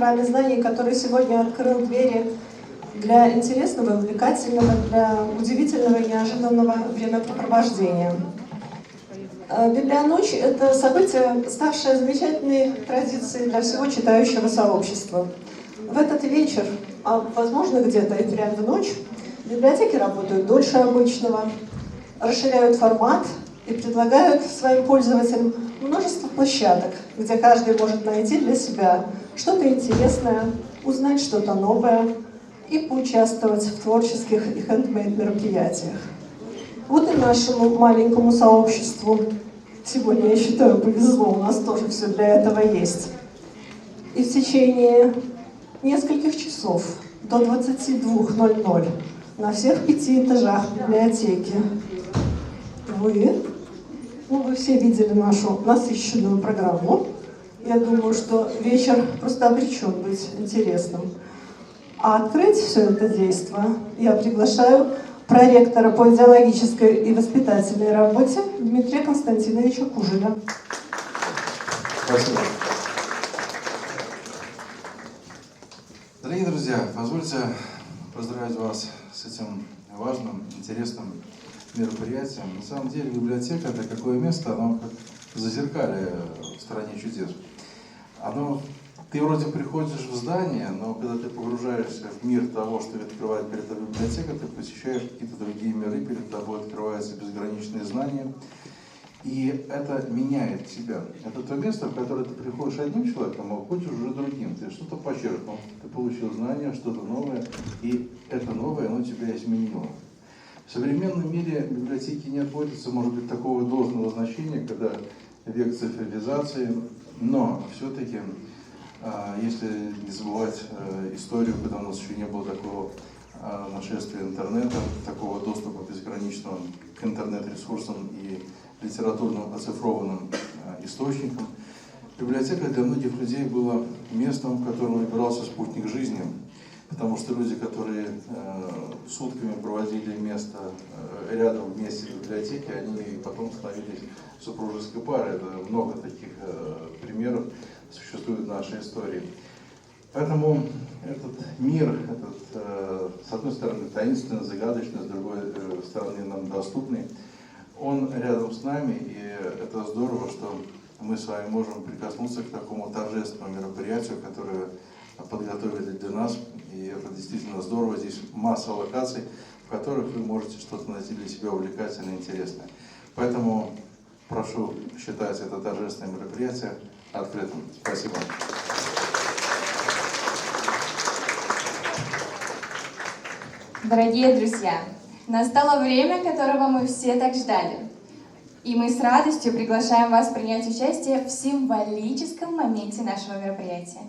храме знаний, который сегодня открыл двери для интересного, увлекательного, для удивительного и неожиданного времяпрепровождения. Библионочь — это событие, ставшее замечательной традицией для всего читающего сообщества. В этот вечер, а возможно где-то и прямо в ночь, библиотеки работают дольше обычного, расширяют формат и предлагают своим пользователям множество площадок, где каждый может найти для себя что-то интересное, узнать что-то новое и поучаствовать в творческих и хендмейд мероприятиях. Вот и нашему маленькому сообществу сегодня, я считаю, повезло, у нас тоже все для этого есть. И в течение нескольких часов до 22:00 на всех 5 этажах библиотеки вы все видели нашу насыщенную программу. Я думаю, что вечер просто обречен быть интересным. А открыть все это действо я приглашаю проректора по идеологической и воспитательной работе Дмитрия Константиновича Кужеля. Спасибо. Дорогие друзья, позвольте поздравить вас с этим важным, интересным мероприятием. На самом деле библиотека — это какое место, оно как зазеркалье в стране чудес. Ты вроде приходишь в здание, но когда ты погружаешься в мир того, что открывает перед тобой библиотека, ты посещаешь какие-то другие миры, перед тобой открываются безграничные знания. И это меняет тебя. Это то место, в которое ты приходишь одним человеком, а уходишь уже другим. Ты что-то почерпнул, ты получил знания, что-то новое, и это новое, оно тебя изменило. В современном мире библиотеки не отводятся, может быть, такого должного значения, когда век цифровизации, но все-таки, если не забывать историю, когда у нас еще не было такого нашествия интернета, такого доступа безграничного к интернет-ресурсам и литературным оцифрованным источникам, библиотека для многих людей была местом, в котором выбирался спутник жизни, потому что люди, которые сутками проводили место рядом вместе в библиотеке, они потом становились супружеской парой. Это много таких примеров существует в нашей истории. Поэтому этот мир, с одной стороны таинственный, загадочный, с другой стороны нам доступный, он рядом с нами, и это здорово, что мы с вами можем прикоснуться к такому торжественному мероприятию, которое подготовили для нас, и это действительно здорово. Здесь масса локаций, в которых вы можете что-то найти для себя увлекательное и интересное. Поэтому прошу считать это торжественное мероприятие открытым. Спасибо. Дорогие друзья, настало время, которого мы все так ждали. И мы с радостью приглашаем вас принять участие в символическом моменте нашего мероприятия.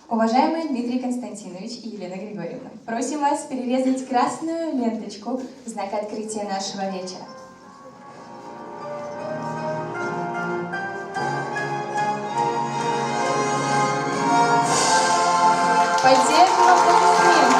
Уважаемые Дмитрий Константинович и Елена Григорьевна, просим вас перерезать красную ленточку в знак открытия нашего вечера. Поддержим аплодисменты.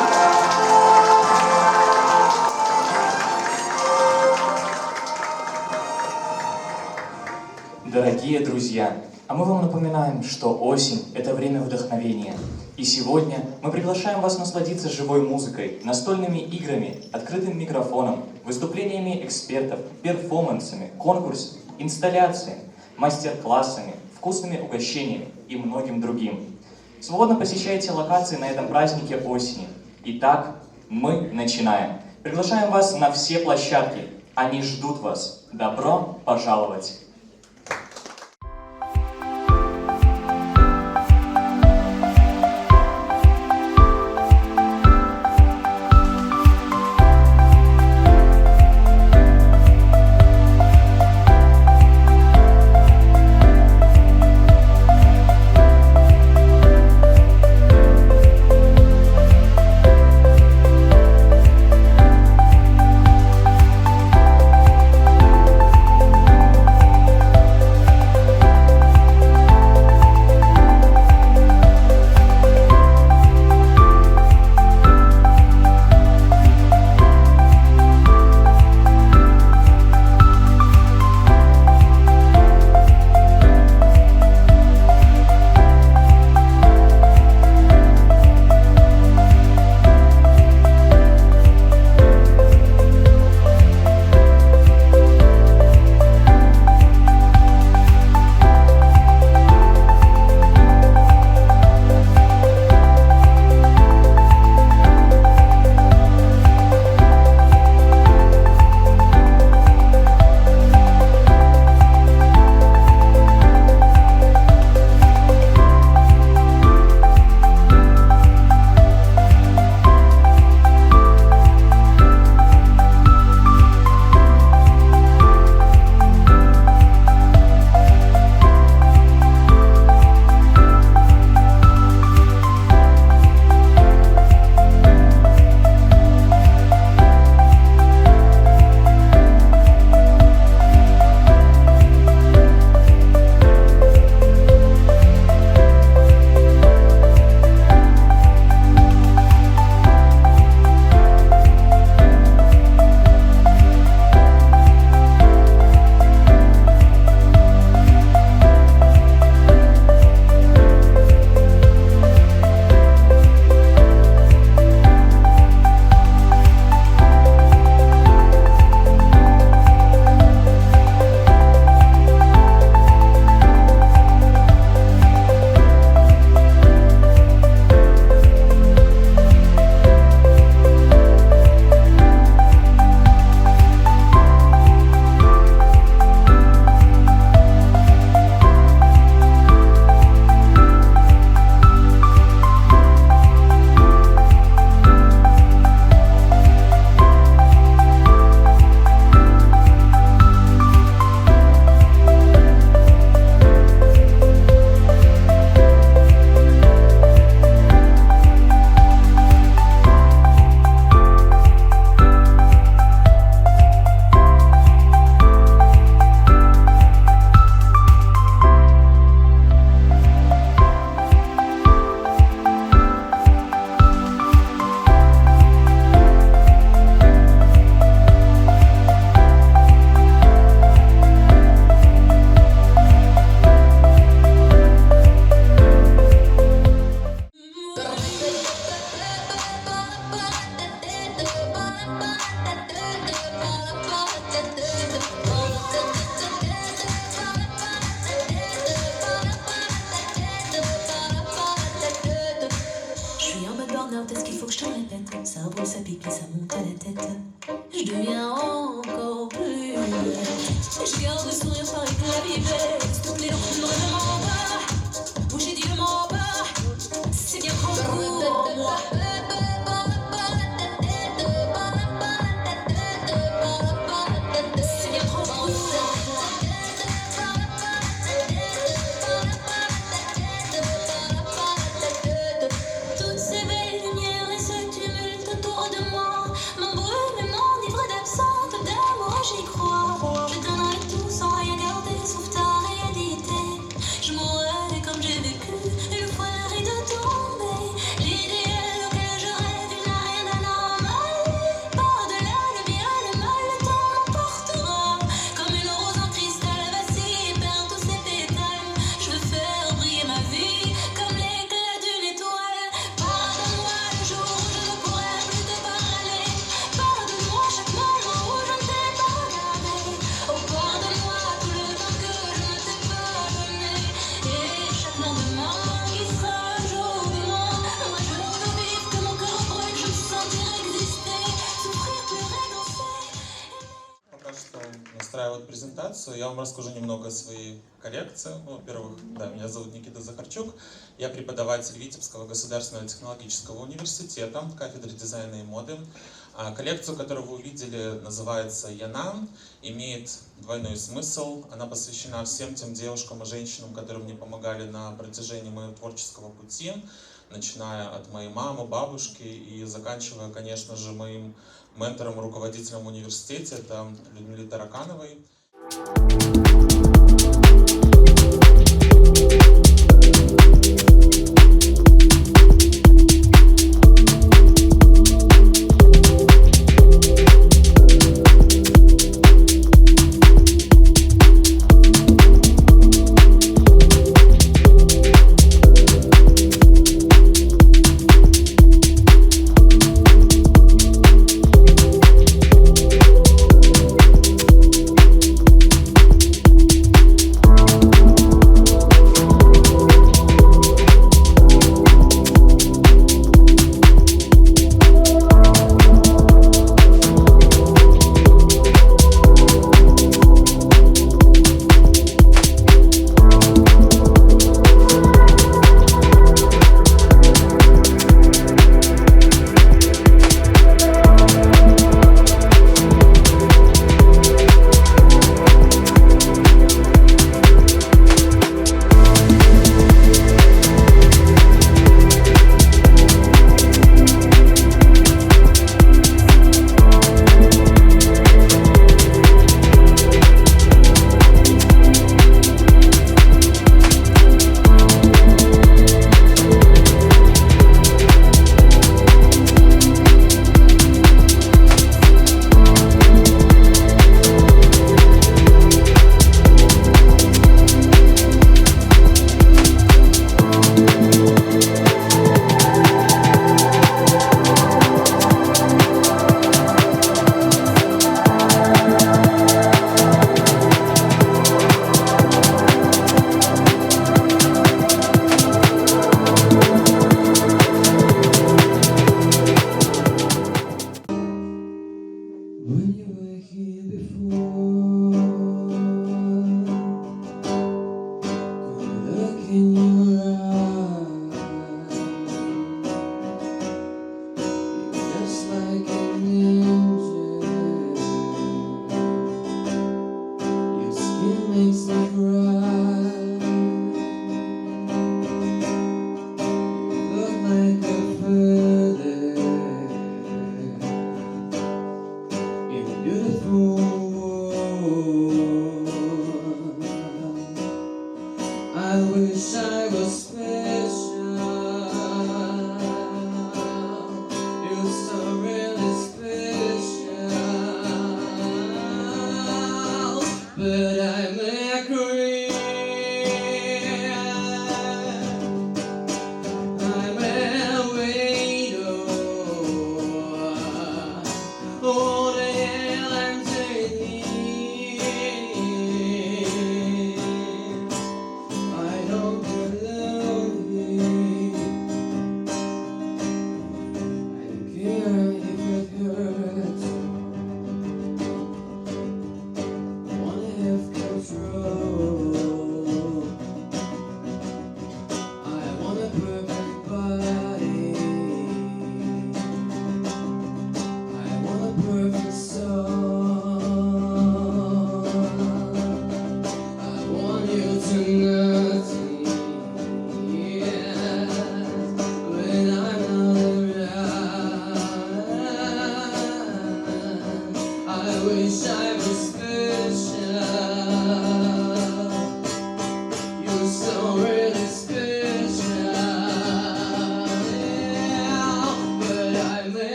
Дорогие друзья, а мы вам напоминаем, что осень – это время вдохновения. И сегодня мы приглашаем вас насладиться живой музыкой, настольными играми, открытым микрофоном, выступлениями экспертов, перформансами, конкурсами, инсталляциями, мастер-классами, вкусными угощениями и многим другим. Свободно посещайте локации на этом празднике осени. Итак, мы начинаем. Приглашаем вас на все площадки. Они ждут вас. Добро пожаловать! burn-out, est-ce qu'il faut que je te répète? Ça brûle, ça pique et ça monte à la tête. Je deviens encore plus bête. Je garde le sourire pareil que la vie bête. S'il te plaît, donne-moi le mot bas. Où j'ai dit le mot bas. C'est bien trop pour moi. C'est bien trop pour moi. Toutes ces belles lumières et ce tumulte autour de moi m'embrument et m'enivrent d'absence d'amour, j'y crois. Je donnerai tout sans rien garder sauf ta réalité. Je mourrai comme j'ai vécu une fois le rideau tombé. L'idéal auquel je rêve, il n'a rien d'anormal. Par-delà le bien, le mal, le temps m'emportera. Comme une rose en cristal vacille et perd tous ses pétales. Je veux faire briller ma vie comme l'éclat d'une étoile. Pardonne-moi le jour où je ne pourrai plus te parler. Pardonne-moi chaque moment où je ne t'ai pas regardé. Oh, pardonne-moi tout le temps que je ne t'ai pas donné. Et chaque lendemain qui sera un jour de moins. Moi je veux vivre que mon cœur brûle, je me sentir exister. Souffrir, pleurer, danser. Пока что настраивать презентацию. Я вам расскажу немного о своей коллекции. Ну, во-первых, да, меня зовут Никита Захарчук. Я преподаватель Витебского государственного технологического университета, кафедры дизайна и моды. Коллекцию, которую вы увидели, называется «Янан», имеет двойной смысл. Она посвящена всем тем девушкам и женщинам, которые мне помогали на протяжении моего творческого пути, начиная от моей мамы, бабушки и заканчивая, конечно же, моим ментором, руководителем в университете, это Людмилой Таракановой.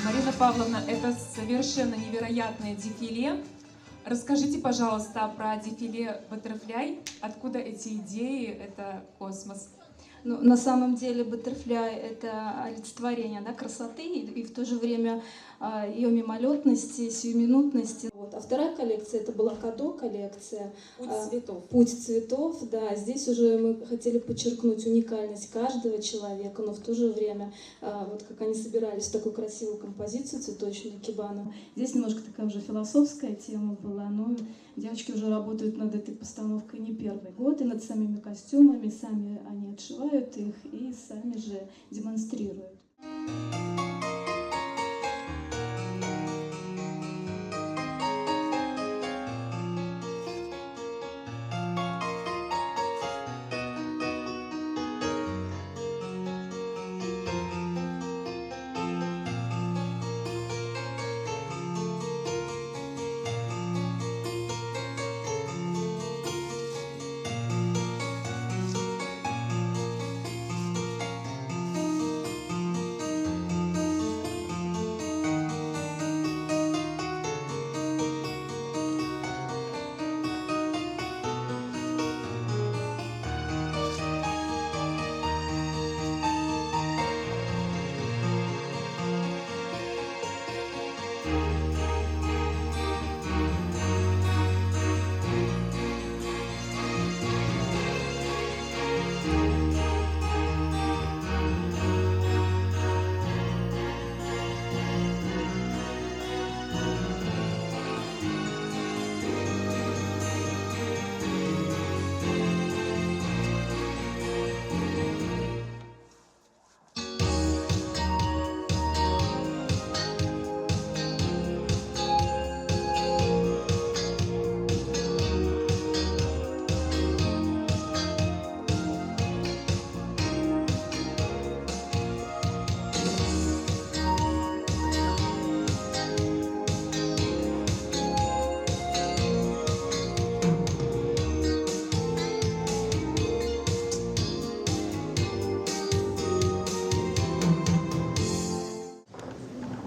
Марина Павловна, это совершенно невероятное дефиле. Расскажите, пожалуйста, про дефиле Butterfly. Откуда эти идеи? Это космос. Ну, на самом деле Butterfly — это олицетворение, да, красоты и в то же время ее мимолетности, сиюминутности. Вот. А вторая коллекция — это была Кадо коллекция. Путь цветов. Путь цветов, да. Здесь уже мы хотели подчеркнуть уникальность каждого человека, но в то же время, вот как они собирались в такую красивую композицию цветочную кибану. Здесь немножко такая уже философская тема была, но девочки уже работают над этой постановкой не первый год, и над самими костюмами, сами они отшивают их и сами же демонстрируют.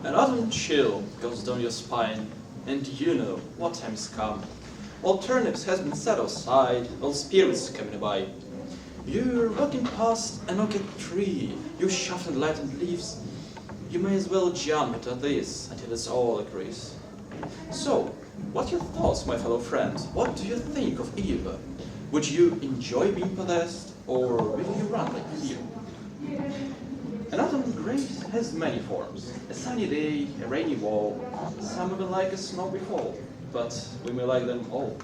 An autumn chill goes down your spine, and you know what time has come. All turnips has been set aside, all spirits coming by. You're walking past an orchid tree, you shuffle lightened leaves. You may as well jump into this until it's all agrees. So, what are your thoughts, my fellow friends? What do you think of Eve? Would you enjoy being possessed, or will you run like fear? An autumn grace has many forms. A sunny day, a rainy wall, some even like a snowy fall, but we may like them all.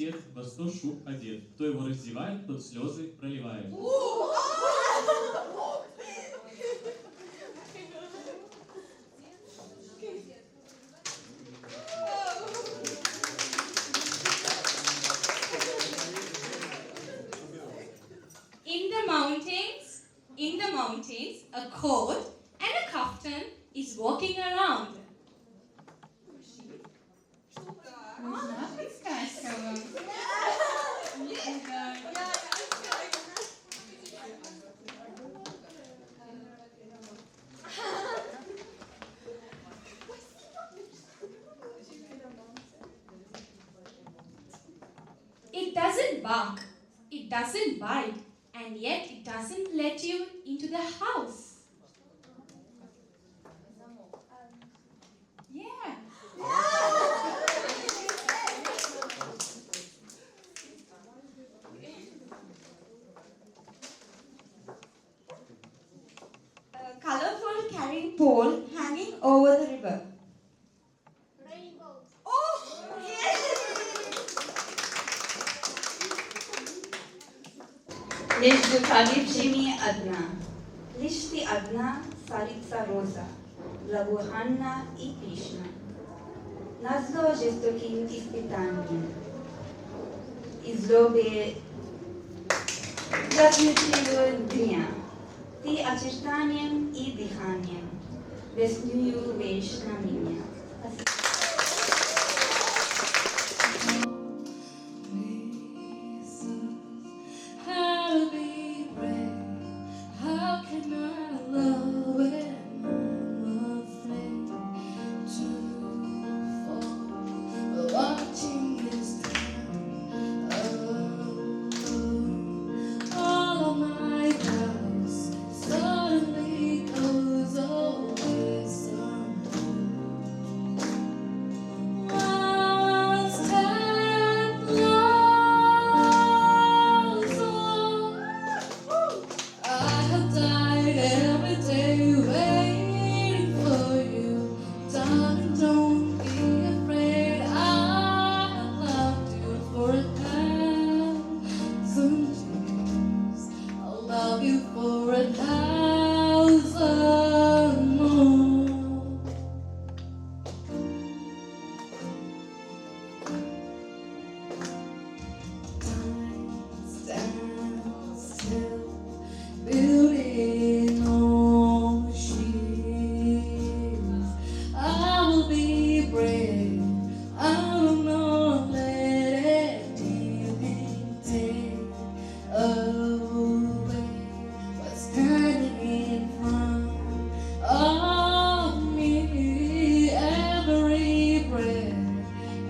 отец во 100 шуб одет. Кто его раздевает, тот слезы проливает. In the mountains, a coat and a kaftan is walking around. Нужна подсказка вам? It doesn't bark, it doesn't bite, and yet it doesn't let you into the house. Yeah. A colorful carrying pole hanging over the river. Rainbow. Oh, yes! Лишь дыхание в зиме одна, лишь ты одна, царица роза, благоуханна и пышна. Назло жестоким испытанием, и злобе заснутого дня, ты очертанием и дыханием, весную вещь на меня. How to be brave? How can I love when I'm afraid to fall? But watching this time all of my doubts suddenly goes away somehow. One step I have died every day waiting for you. Darling, don't be afraid. I have loved you for 1,000 years. I'll love you for 1,000 more. Time stands still. Building on shields, I will be brave. I will not let anything take away what's standing in front of me. Every breath,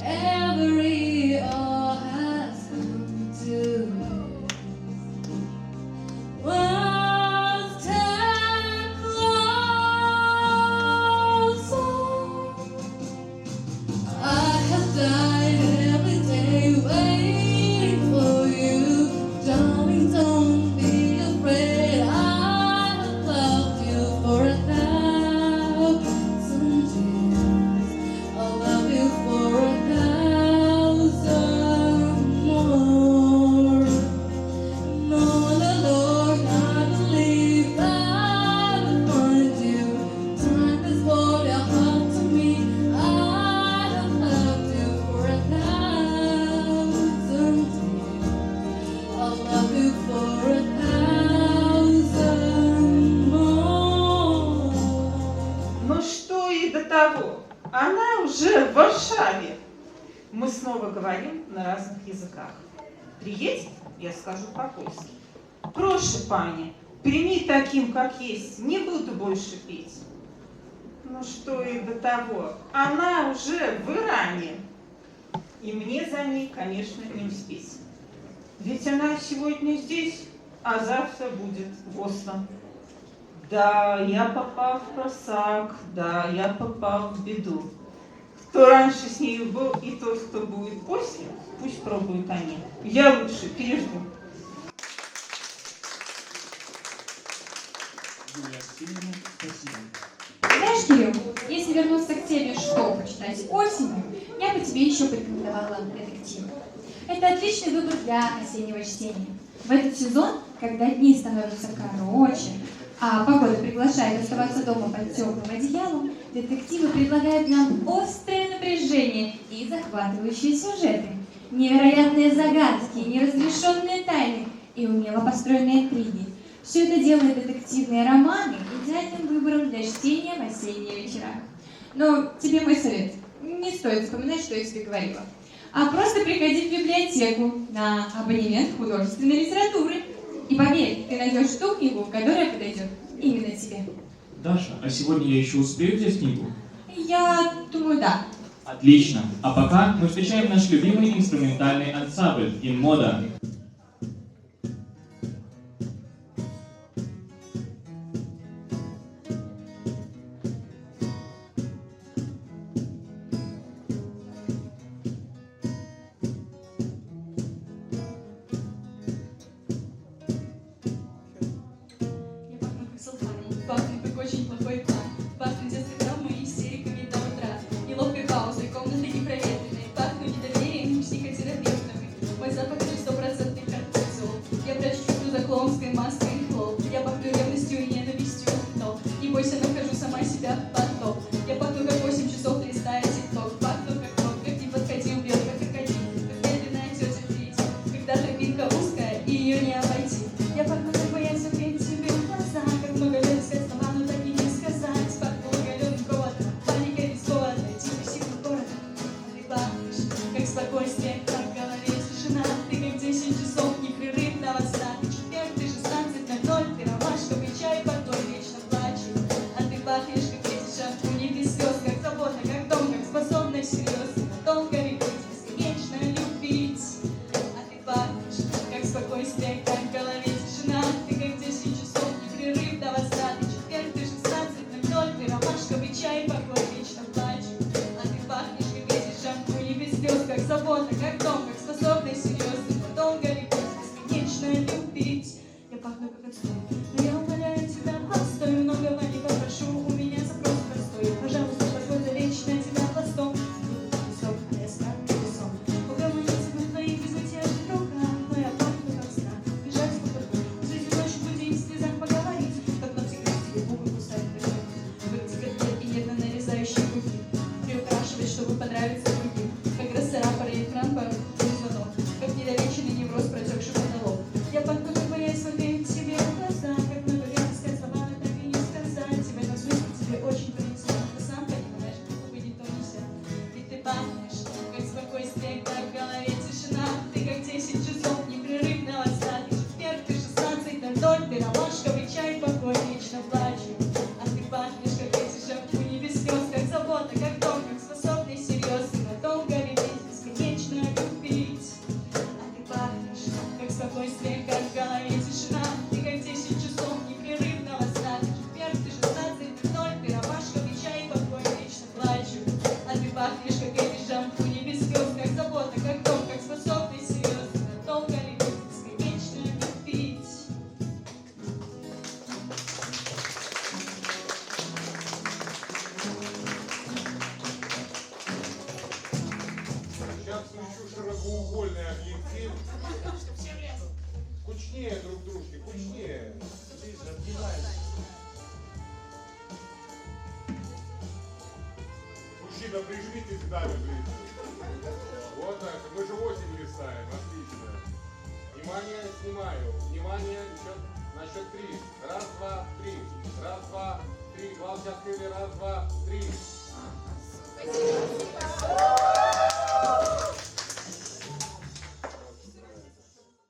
every all has come to me. One step closer. I have died every day waiting for you. Darling, don't be afraid. I have loved you for 1,000 years. I'll love you for 1,000 more. No, Lord, I believe that I'll find you. Time has brought your heart to me. I have loved you for 1,000 years. I'll love you for 1,000 more. Ну что и до того, она уже в Варшаве. Мы снова говорим на разных языках. Приедет, я скажу по-польски. Прошу, пани, прими таким, как есть, не буду больше петь. Ну что и до того, она уже в Иране. И мне за ней, конечно, не успеть. Ведь она сегодня здесь, а завтра будет в Осло. Да, я попал в просак, да, я попал в беду. Кто раньше с нею был и тот, кто будет после, пусть пробуют они. Я лучше пережду. Юлия Арсеньевна, спасибо. Знаешь, Кирилл, если вернуться к теме, что почитать осенью, я бы тебе еще порекомендовала детектив. Это отличный выбор для осеннего чтения. В этот сезон, когда дни становятся короче, а погода приглашает оставаться дома под теплым одеялом, детективы предлагают нам острое напряжение и захватывающие сюжеты, невероятные загадки, неразрешенные тайны и умело построенные интриги. Все это делает детективные романы идеальным выбором для чтения в осенние вечера. Но тебе мой совет. Не стоит вспоминать, что я тебе говорила. А просто приходи в библиотеку на абонемент художественной литературы. И поверь, ты найдешь ту книгу, которая подойдет именно тебе. Даша, а сегодня я еще успею взять книгу? Я думаю, да. Отлично. А пока мы встречаем наш любимый инструментальный ансамбль «Инмода». Пахнет как очень плохой план. Пахнет детской травмой и истериками до утра. Неловкой паузой, комнатой непроветренной. Пахнет недоверием и психотерапевтами. Мой запах это 100% кортизол. Я прячу чувство за клоунской маской и флоу. Я пахну ревностью и ненавистью, но не бойся, нахожу сама себя в поток. Я пахну как 8 часов листая тикток. Пахну как тот, как не подходил белый крокодил. Как медленная тетя Фрити, когда тропинка узкая и ее не обойти. Я пахну как боясь смотреть тебе в глаза, как много лет искать слова, но так и не сказать. Пахну оголенным проводом, паникой без повода, депрессивным городом. Ты пахнешь, как спокойствие, как в голове тишина. Ты как 10 часов непрерывного сна. Ты четверг, ты 16:00, ты ромашковый чай, потом вечно плачешь. А ты пахнешь, как эти шампуни без слез, как забота, как дом, как способность серьезно, долго любить, бесконечно любить. А ты пахнешь, как спокойствие, как в голове тишина. Ты как 10 часов непрерывного сна. Ты четверг, ты 16:00, ты ромашковый чай, покой, вечно плачу. А ты пахнешь, как эти шампуни без слез, как забота, как дом, как способность серьезно, долго любить, бесконечно любить. Я пахну как отстой, но я умоляю тебя, отстой, многого не попрошу, у меня запрос простой. Пожалуйста, позволь залечь на тебя пластом. Песок, леска, песок. Угомониться бы в твоих безмятежных руках, но я пахну как страх. Бежать в поток, среди ночи будить, в слезах поговорить, как ногти грызть, губы кусать дышать. Быть котлет и нежно нарезающие круги, приукрашивать, чтобы понравиться другим. Как расцарапанный экран, порой звонок, как недолеченный невроз, протекший потолок. Я пахну как боясь смотреть тебе в глаза, как много лет искать слова, но так и не сказать. В этом смысле тебе очень повезло, ты сам понимаешь, губы не то нельзя. Ведь ты пахнешь, как спокойствие, как в голове тишина. Ты как 10 часов непрерывного сна. Ты четверг, ты 16:00, ты ромашковый чай, покой, вечно плачу. А ты пахнешь, как эти шампуни без слез, как забота, как дом, как способность серьезно, долго любить, бесконечно любить. А ты пахнешь, как спокойствие, как в голове тишина. Ты как 10 часов непрерывного сна. Ты четверг, ты 16:00, ты ромашковый чай, покой, вечно плачу. А ты пахнешь, как эти шампуни без слез, как забота, как дом, как способность серьезно, долго любить, бесконечно любить. Сейчас включу широкоугольный объектив. Кучнее друг дружке, кучнее. Ближе, обнимайтесь. Мужчина, прижмитесь к даме ближе. Вот так, мы же 8 листаем, отлично. Внимание, снимаю. Внимание, на счет 3. Раз, два, три. Раз, два, три. Глазки открыли. Раз, два, три.